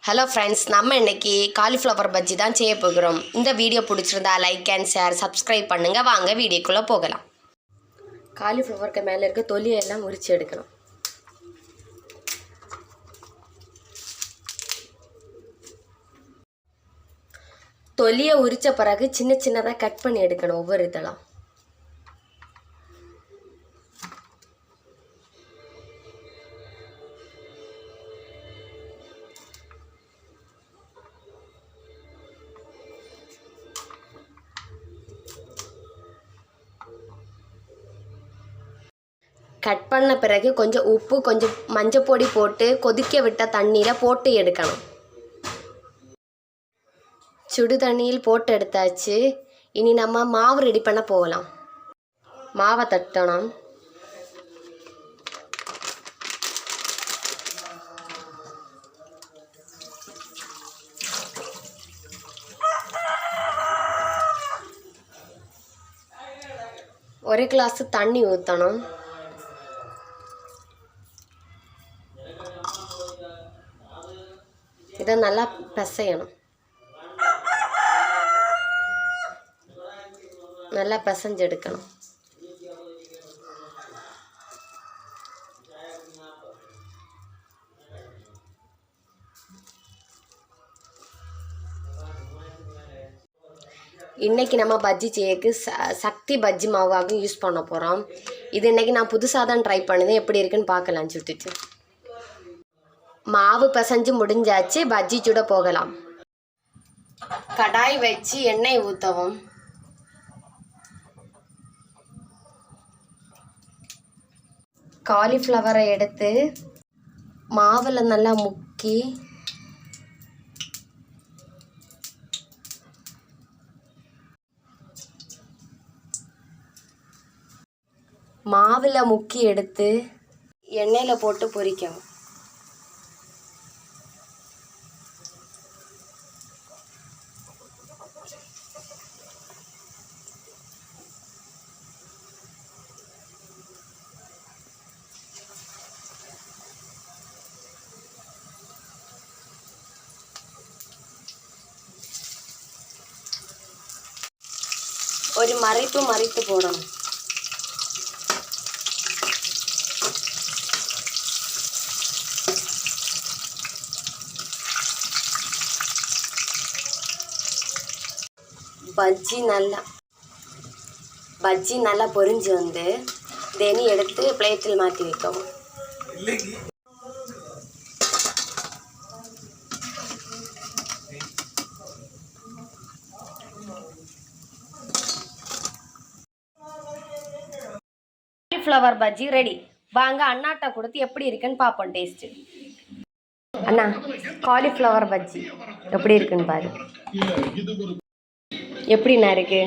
Hello friends, நம்ம இன்னைக்கு cauliflower bajji தான் செய்ய போகிறோம். இந்த வீடியோ பிடிச்சிருந்தா லைக் அண்ட் ஷேர், சப்ஸ்கிரைப் பண்ணுங்கள். வாங்க வீடியோக்குள்ளே போகலாம். காலிஃப்ளவருக்கு மேலே இருக்க தொலியெல்லாம் உரித்து எடுக்கணும். தொலியை உரித்த பிறகு சின்ன சின்னதாக கட் பண்ணி எடுக்கணும் ஒவ்வொரு இதெல்லாம். கட் பண்ண பிறகு கொஞ்சம் உப்பு, கொஞ்சம் மஞ்சள் பொடி போட்டு கொதிக்க விட்ட தண்ணீரை போட்டு எடுக்கணும். சுடு தண்ணியில் போட்டு எடுத்தாச்சு. இனி நம்ம மாவு ரெடி பண்ண போகலாம். மாவை தட்டணும். ஒரு கிளாஸ் தண்ணி ஊற்றணும். இதை நல்லா பிசையணும். நல்லா பிசைஞ்சு எடுக்கணும். இன்றைக்கி நம்ம பஜ்ஜி செய்யக்கு சக்தி பஜ்ஜி மாவாக யூஸ் பண்ண போகிறோம். இது இன்றைக்கி நான் புதுசாக தான் ட்ரை பண்ணுதேன். எப்படி இருக்குன்னு பார்க்கலான்னு சொல்லிட்டு மாவு பிசைஞ்சு முடிஞ்சாச்சு. பஜ்ஜி சுட போகலாம். கடாய் வச்சு எண்ணெய் ஊற்றவும். காலிஃப்ளவரை எடுத்து மாவில் நல்லா முக்கி எடுத்து எண்ணெயில் போட்டு பொரிக்கவும். ஒரு மறித்து போடணும். பஜ்ஜி நல்லா பொரிஞ்சு வந்து தெனி எடுத்து பிளேட்டில் மாற்றி வைக்கவும். Cauliflower bajji ready. வாங்க அண்ணாட்ட கொடுத்து எப்படி இருக்குன்னு பார்ப்போம் டேஸ்ட்டு. அண்ணா, காலிஃப்ளவர் பஜ்ஜி எப்படி இருக்குன்னு பாரு. எப்படிண்ணா இருக்கு?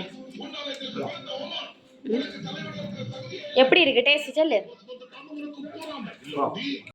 எப்படி இருக்கு டேஸ்ட் சொல்லு.